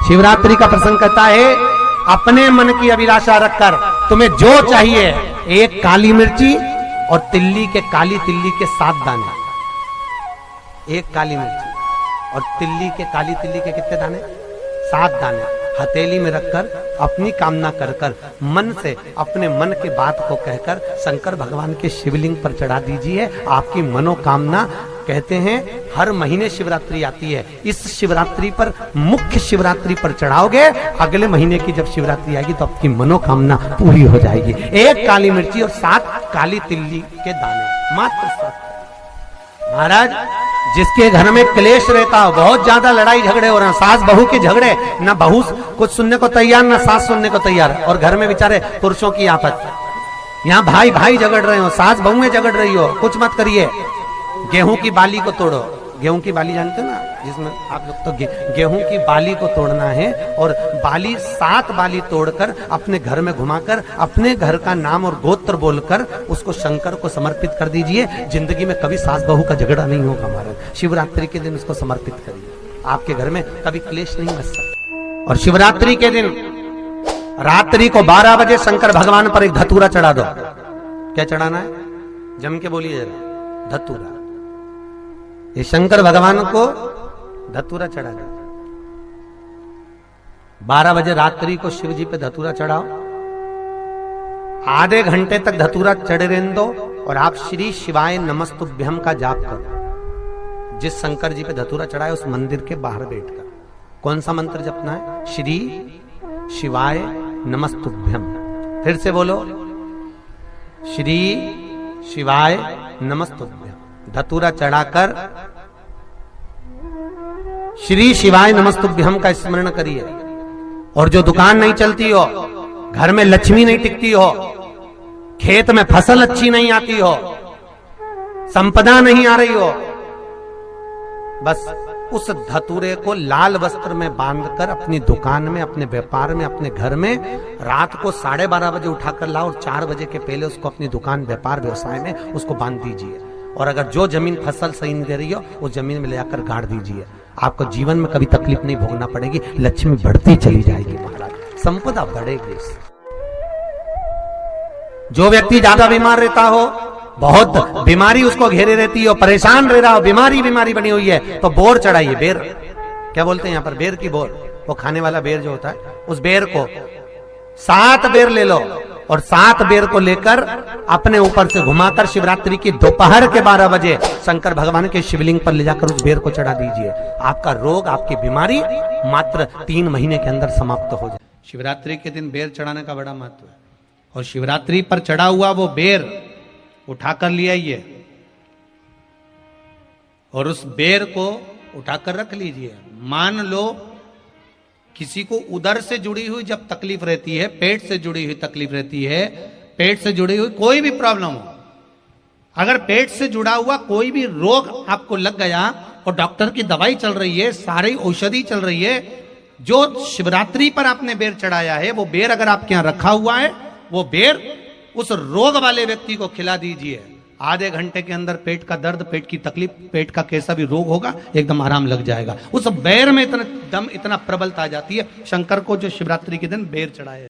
शिवरात्रि का प्रसंग कहता है, अपने मन की अभिलाषा रखकर तुम्हें जो चाहिए, एक काली मिर्ची और काली तिल्ली के 7 दाने। एक काली मिर्ची और काली तिल्ली के कितने दाने? 7 दाने हथेली में रखकर अपनी कामना कर कर मन से अपने मन की बात को कहकर शंकर भगवान के शिवलिंग पर चढ़ा दीजिए। आपकी मनोकामना, कहते हैं हर महीने शिवरात्रि आती है, इस शिवरात्रि पर, मुख्य शिवरात्रि पर चढ़ाओगे, अगले महीने की जब शिवरात्रि आएगी तो आपकी मनोकामना पूरी हो जाएगी। एक काली मिर्ची और 7 काली तिल्ली के दाने, मात्र 7। महाराज, जिसके घर में क्लेश रहता हो, बहुत ज्यादा लड़ाई झगड़े हो रहे हैं, सास बहू के झगड़े, ना बहू कुछ सुनने को तैयार ना सास सुनने को तैयार, और घर में बेचारे पुरुषों की आफत, यहाँ भाई भाई झगड़ रहे हो, सास बहुएं झगड़ रही हो, कुछ मत करिए। गेहूं की बाली को तोड़ो। गेहूं की बाली जानते हो ना, जिसमें आप लोग तो गेहूं की बाली को तोड़ना है, और बाली 7 बाली तोड़कर अपने घर में घुमाकर अपने घर का नाम और गोत्र बोलकर उसको शंकर को समर्पित कर दीजिए। जिंदगी में कभी सास बहू का झगड़ा नहीं होगा। हमारे शिवरात्रि के दिन उसको समर्पित करिए, आपके घर में कभी क्लेश नहीं बच सकता। और शिवरात्रि के दिन रात्रि को 12 बजे शंकर भगवान पर एक धतूरा चढ़ा दो। क्या चढ़ाना है? जम के बोलिए जरा। धतूरा। ये शंकर भगवान को धतूरा चढ़ा दो। 12 बजे रात्रि को शिव जी पे धतूरा चढ़ाओ। आधे घंटे तक धतूरा चढ़े रहने दो और आप श्री शिवाय नमस्तुभ्यम का जाप करो। जिस शंकर जी पे धतूरा चढ़ाए उस मंदिर के बाहर बैठकर कौन सा मंत्र जपना है? श्री शिवाय नमस्तुभ्यम। फिर से बोलो, श्री शिवाय नमस्तुभ्यम। धतूरा चढ़ाकर श्री शिवाय नमस्तुभ्यम का स्मरण करिए। और जो दुकान नहीं चलती हो, घर में लक्ष्मी नहीं टिकती हो, खेत में फसल अच्छी नहीं आती हो, संपदा नहीं आ रही हो, बस उस धतूरे को लाल वस्त्र में बांधकर अपनी दुकान में, अपने व्यापार में, अपने घर में रात को 12:30 बजे उठाकर लाओ और 4 बजे के पहले उसको अपनी दुकान, व्यापार, व्यवसाय में उसको बांध दीजिए। और अगर जो जमीन फसल सही नहीं दे रही हो, उस जमीन में ले जाकर गाड़ दीजिए। आपको जीवन में कभी तकलीफ नहीं भोगना पड़ेगी, लक्ष्मी बढ़ती चली जाएगी महाराज, संपदा बढ़ेगी। जो व्यक्ति ज्यादा बीमार रहता हो, बहुत बीमारी उसको घेरे रहती है, परेशान रह रहा हो, बीमारी बनी हुई है, तो बोर चढ़ाइए। बेर, क्या बोलते हैं यहाँ पर? बेर की बोर, वो खाने वाला बेर जो होता है, उस बेर को 7 बेर ले लो और 7 बेर को लेकर अपने ऊपर से घुमाकर शिवरात्रि की दोपहर के 12 बजे शंकर भगवान के शिवलिंग पर ले जाकर उस बेर को चढ़ा दीजिए। आपका रोग, आपकी बीमारी मात्र 3 महीने के अंदर समाप्त हो जाए। शिवरात्रि के दिन बेर चढ़ाने का बड़ा महत्व है। और शिवरात्रि पर चढ़ा हुआ वो बेर उठाकर ले आइए और उस बेर को उठाकर रख लीजिए। मान लो किसी को उदर से जुड़ी हुई जब तकलीफ रहती है, पेट से जुड़ी हुई तकलीफ रहती है, पेट से जुड़ी हुई कोई भी प्रॉब्लम हो, अगर पेट से जुड़ा हुआ कोई भी रोग आपको लग गया और डॉक्टर की दवाई चल रही है, सारी औषधि चल रही है, जो शिवरात्रि पर आपने बेर चढ़ाया है, वो बेर अगर आपके यहां रखा हुआ है, वो बेर उस रोग वाले व्यक्ति को खिला दीजिए। आधे घंटे के अंदर पेट का दर्द, पेट की तकलीफ, पेट का कैसा भी रोग होगा, एकदम आराम लग जाएगा। उस बेर में इतना प्रबलता आ जाती है। शंकर को जो शिवरात्रि के दिन बेर चढ़ाए